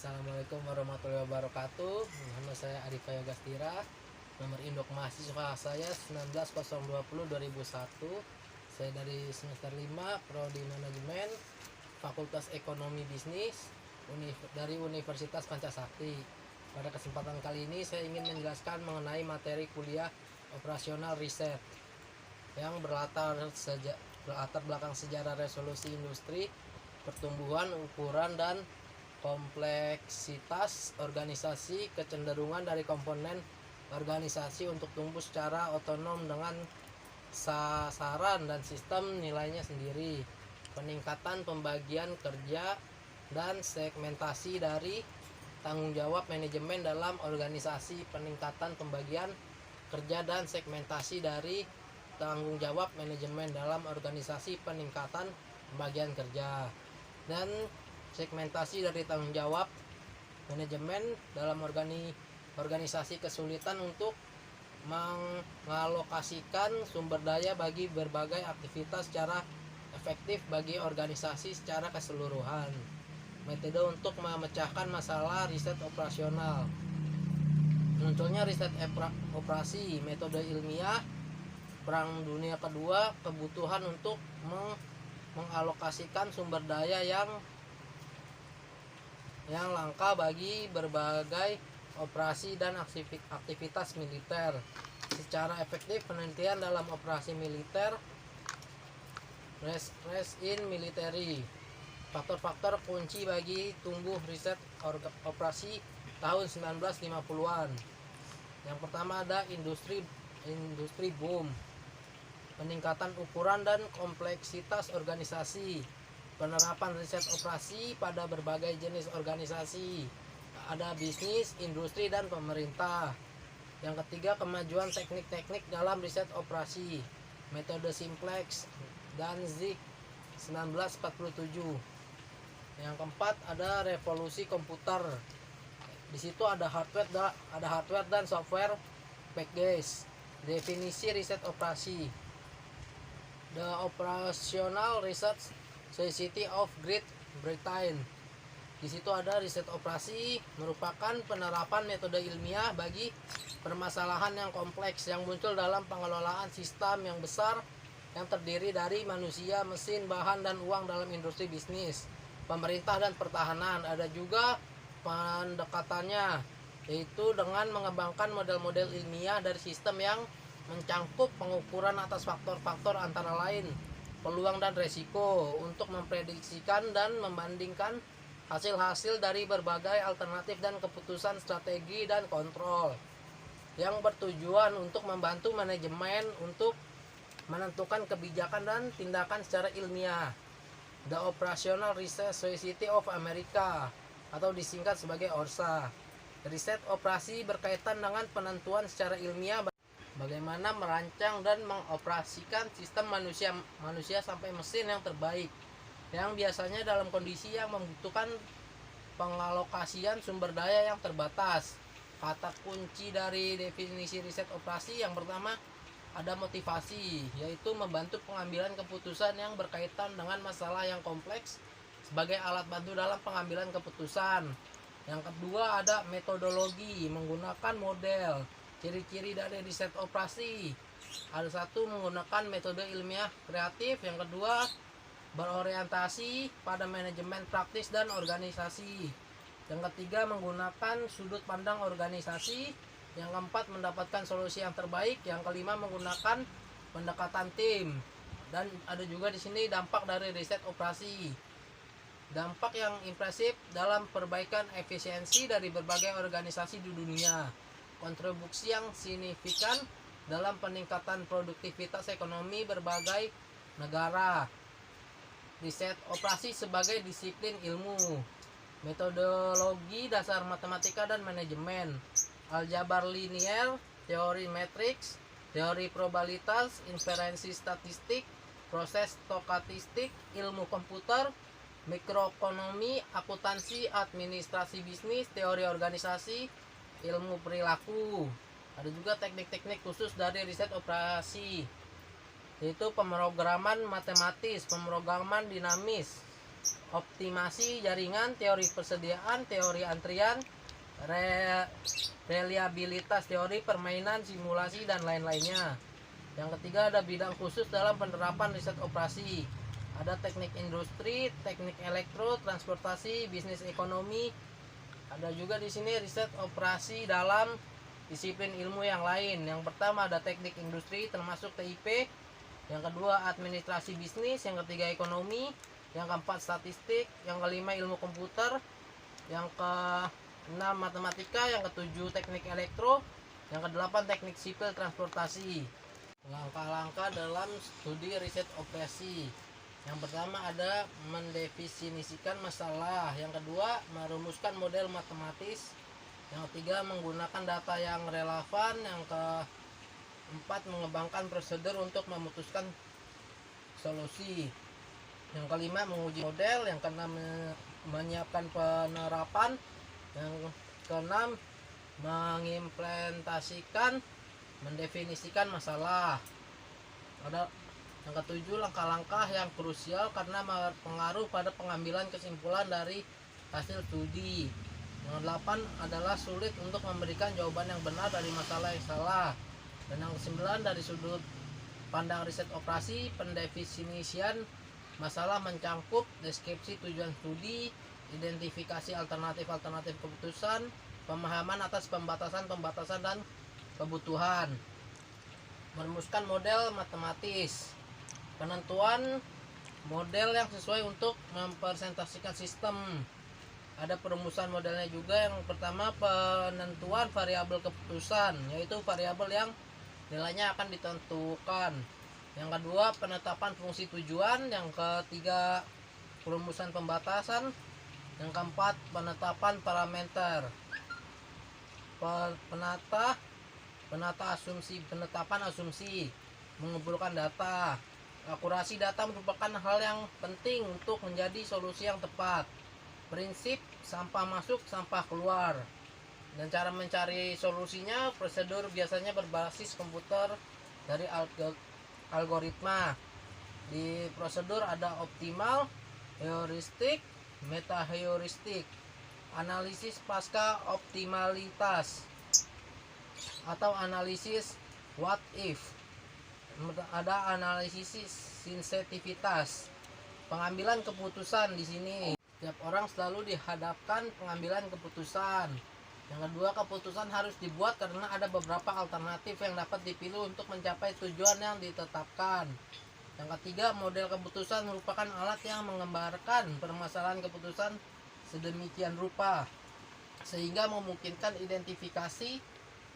Assalamualaikum warahmatullahi wabarakatuh. Nama saya Arif Yogastira. Nomor induk mahasiswa saya 19.020/2001. Saya dari semester 5 Prodi Manajemen, Fakultas Ekonomi Bisnis dari Universitas Pancasakti. Pada kesempatan kali ini saya ingin menjelaskan mengenai materi kuliah operasional riset yang berlatar belakang sejarah resolusi industri, pertumbuhan, ukuran, dan kompleksitas organisasi, kecenderungan dari komponen organisasi untuk tumbuh secara otonom dengan sasaran dan sistem nilainya sendiri, peningkatan pembagian kerja dan segmentasi dari tanggung jawab manajemen dalam organisasi, peningkatan pembagian kerja dan segmentasi dari tanggung jawab manajemen dalam organisasi, peningkatan pembagian kerja dan segmentasi dari tanggung jawab manajemen dalam organisasi, kesulitan untuk mengalokasikan sumber daya bagi berbagai aktivitas secara efektif bagi organisasi secara keseluruhan, metode untuk memecahkan masalah riset operasional, munculnya riset operasi, metode ilmiah, Perang Dunia Kedua, kebutuhan untuk mengalokasikan sumber daya yang langka bagi berbagai operasi dan aktivitas militer secara efektif, penelitian dalam operasi militer, res in military, faktor-faktor kunci bagi tumbuh riset operasi tahun 1950-an. Yang pertama ada industri boom, peningkatan ukuran dan kompleksitas organisasi, penerapan riset operasi pada berbagai jenis organisasi, ada bisnis, industri, dan pemerintah. Yang ketiga, kemajuan teknik-teknik dalam riset operasi, metode simplex dan Zig 1947. Yang keempat, ada revolusi komputer. Di situ ada hardware dan software package. Definisi riset operasi, The Operational Research Society of Great Britain. Di situ ada riset operasi merupakan penerapan metode ilmiah bagi permasalahan yang kompleks yang muncul dalam pengelolaan sistem yang besar yang terdiri dari manusia, mesin, bahan, dan uang dalam industri bisnis, pemerintah, dan pertahanan. Ada juga pendekatannya, yaitu dengan mengembangkan model-model ilmiah dari sistem yang mencangkup pengukuran atas faktor-faktor antara lain peluang dan resiko untuk memprediksikan dan membandingkan hasil-hasil dari berbagai alternatif dan keputusan strategi dan kontrol yang bertujuan untuk membantu manajemen untuk menentukan kebijakan dan tindakan secara ilmiah. The Operational Research Society of America atau disingkat sebagai ORSA. Riset operasi berkaitan dengan penentuan secara ilmiah bagaimana merancang dan mengoperasikan sistem manusia sampai mesin yang terbaik, yang biasanya dalam kondisi yang membutuhkan pengalokasian sumber daya yang terbatas. Kata kunci dari definisi riset operasi yang pertama ada motivasi, yaitu membantu pengambilan keputusan yang berkaitan dengan masalah yang kompleks sebagai alat bantu dalam pengambilan keputusan. Yang kedua ada metodologi, menggunakan model. Ciri-ciri dari riset operasi, ada satu, menggunakan metode ilmiah kreatif. Yang kedua, berorientasi pada manajemen praktis dan organisasi. Yang ketiga, menggunakan sudut pandang organisasi. Yang keempat, mendapatkan solusi yang terbaik. Yang kelima, menggunakan pendekatan tim. Dan ada juga di sini dampak dari riset operasi, dampak yang impresif dalam perbaikan efisiensi dari berbagai organisasi di dunia, kontribusi yang signifikan dalam peningkatan produktivitas ekonomi berbagai negara. Riset operasi sebagai disiplin ilmu, metodologi dasar matematika dan manajemen, aljabar linier, teori matriks, teori probabilitas, inferensi statistik, proses stokastik, ilmu komputer, mikroekonomi, akuntansi, administrasi bisnis, teori organisasi, ilmu perilaku. Ada juga teknik-teknik khusus dari riset operasi, yaitu pemrograman matematis, pemrograman dinamis, optimasi jaringan, teori persediaan, teori antrian, reliabilitas, teori permainan, simulasi, dan lain-lainnya. Yang ketiga ada bidang khusus dalam penerapan riset operasi. Ada teknik industri, teknik elektro, transportasi, bisnis ekonomi. Ada juga di sini riset operasi dalam disiplin ilmu yang lain. Yang pertama ada teknik industri termasuk TIP. Yang kedua administrasi bisnis. Yang ketiga ekonomi. Yang keempat statistik. Yang kelima ilmu komputer. Yang keenam matematika. Yang ketujuh teknik elektro. Yang kedelapan teknik sipil transportasi. Langkah-langkah dalam studi riset operasi. Yang pertama ada mendefinisikan masalah. Yang kedua merumuskan model matematis. Yang ketiga menggunakan data yang relevan. Yang keempat mengembangkan prosedur untuk memutuskan solusi. Yang kelima menguji model. Yang keenam menyiapkan penerapan. Yang keenam mengimplementasikan, mendefinisikan masalah. Ada yang ketujuh langkah-langkah yang krusial karena berpengaruh pada pengambilan kesimpulan dari hasil studi. Yang delapan adalah sulit untuk memberikan jawaban yang benar dari masalah yang salah. Dan yang kesembilan dari sudut pandang riset operasi, pendefinisian masalah mencangkup deskripsi tujuan studi, identifikasi alternatif keputusan, pemahaman atas pembatasan dan kebutuhan, merumuskan model matematis, penentuan model yang sesuai untuk mempresentasikan sistem. Ada perumusan modelnya juga. Yang pertama penentuan variabel keputusan, yaitu variabel yang nilainya akan ditentukan. Yang kedua penetapan fungsi tujuan. Yang ketiga perumusan pembatasan. Yang keempat penetapan parameter. Penetapan asumsi, mengumpulkan data. Akurasi data merupakan hal yang penting untuk menjadi solusi yang tepat. Prinsip sampah masuk, sampah keluar. Dan cara mencari solusinya, prosedur biasanya berbasis komputer dari algoritma. Di prosedur ada optimal, heuristik, meta heuristik, analisis pasca optimalitas atau analisis what if. Ada analisis sensitivitas, pengambilan keputusan. Di sini setiap orang selalu dihadapkan pengambilan keputusan. Yang kedua keputusan harus dibuat karena ada beberapa alternatif yang dapat dipilih untuk mencapai tujuan yang ditetapkan. Yang ketiga model keputusan merupakan alat yang menggambarkan permasalahan keputusan sedemikian rupa sehingga memungkinkan identifikasi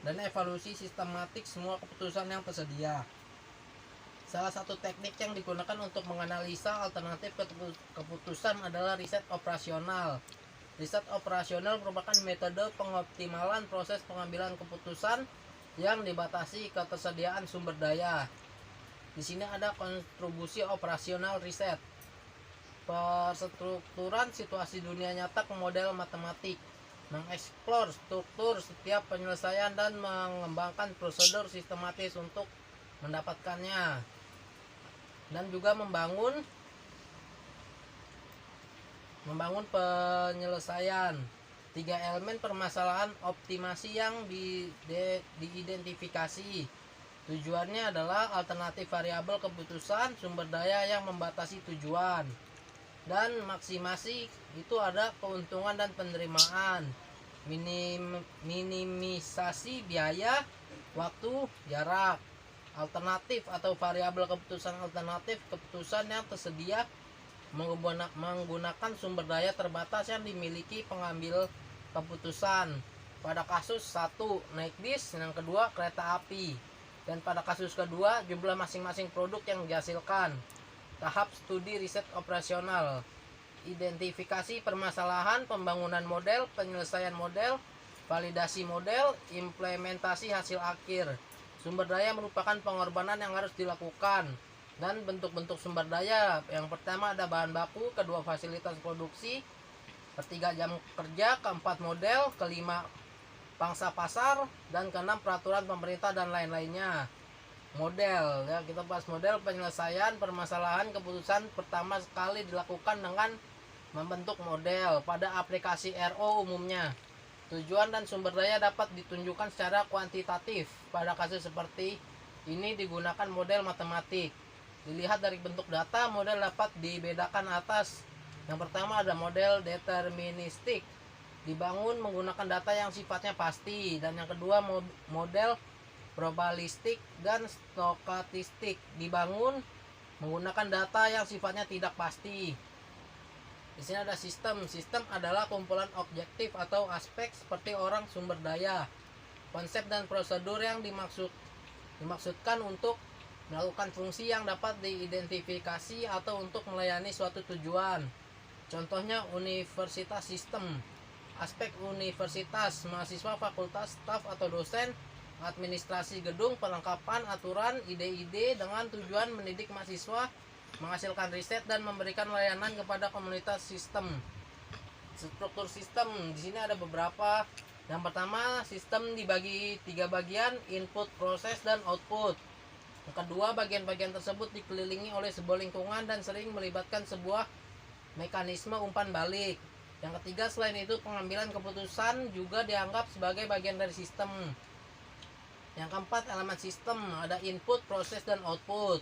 dan evaluasi sistematik semua keputusan yang tersedia. Salah satu teknik yang digunakan untuk menganalisa alternatif keputusan adalah riset operasional. Riset operasional merupakan metode pengoptimalan proses pengambilan keputusan yang dibatasi ketersediaan sumber daya. Di sini ada kontribusi operasional riset. Perstrukturan situasi dunia nyata ke model matematik, mengeksplor struktur setiap penyelesaian dan mengembangkan prosedur sistematis untuk mendapatkannya, dan juga membangun penyelesaian. 3 elemen permasalahan optimasi yang diidentifikasi. Tujuannya adalah alternatif variabel keputusan, sumber daya yang membatasi tujuan, dan maksimasi itu ada keuntungan dan penerimaan, minimisasi biaya, waktu, jarak. Alternatif atau variabel keputusan alternatif keputusan yang tersedia menggunakan sumber daya terbatas yang dimiliki pengambil keputusan. Pada kasus 1 naik bis, yang kedua kereta api, dan pada kasus kedua jumlah masing-masing produk yang dihasilkan. Tahap studi riset operasional: identifikasi permasalahan, pembangunan model, penyelesaian model, validasi model, implementasi hasil akhir. Sumber daya merupakan pengorbanan yang harus dilakukan, dan bentuk-bentuk sumber daya. Yang pertama ada bahan baku, kedua fasilitas produksi, ketiga jam kerja, keempat model, kelima pangsa pasar, dan keenam peraturan pemerintah dan lain-lainnya. Model, ya kita bahas model. Penyelesaian permasalahan keputusan pertama sekali dilakukan dengan Membentuk model pada aplikasi RO umumnya. Tujuan dan sumber daya dapat ditunjukkan secara kuantitatif. Pada kasus seperti ini digunakan model matematik. Dilihat dari bentuk data, model dapat dibedakan atas. Yang pertama ada model deterministik, dibangun menggunakan data yang sifatnya pasti. Dan yang kedua model probabilistik dan stokastik, dibangun menggunakan data yang sifatnya tidak pasti. Di sini ada sistem. Sistem adalah kumpulan objektif atau aspek seperti orang, sumber daya, konsep dan prosedur yang dimaksudkan untuk melakukan fungsi yang dapat diidentifikasi atau untuk melayani suatu tujuan. Contohnya universitas sistem. Aspek universitas, mahasiswa, fakultas, staf atau dosen, administrasi gedung, perlengkapan, aturan, ide-ide dengan tujuan mendidik mahasiswa, menghasilkan riset dan memberikan layanan kepada komunitas sistem. Struktur sistem di sini ada beberapa. Yang pertama, sistem dibagi 3 bagian, input, proses, dan output. Yang kedua, bagian-bagian tersebut dikelilingi oleh sebuah lingkungan dan sering melibatkan sebuah mekanisme umpan balik. Yang ketiga, selain itu pengambilan keputusan juga dianggap sebagai bagian dari sistem. Yang keempat, elemen sistem ada input, proses, dan output.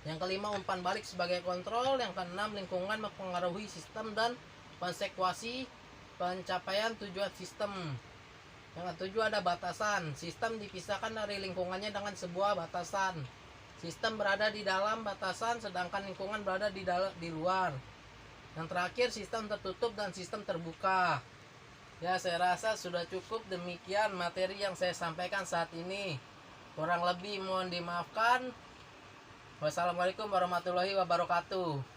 Yang kelima, umpan balik sebagai kontrol. Yang keenam, lingkungan mempengaruhi sistem dan konsekuensi pencapaian tujuan sistem. Yang ketujuh ada batasan. Sistem dipisahkan dari lingkungannya dengan sebuah batasan. Sistem berada di dalam batasan sedangkan lingkungan berada di luar. Yang terakhir, sistem tertutup dan sistem terbuka. Ya, saya rasa sudah cukup demikian materi yang saya sampaikan saat ini. Kurang lebih mohon dimaafkan. Wassalamualaikum warahmatullahi wabarakatuh.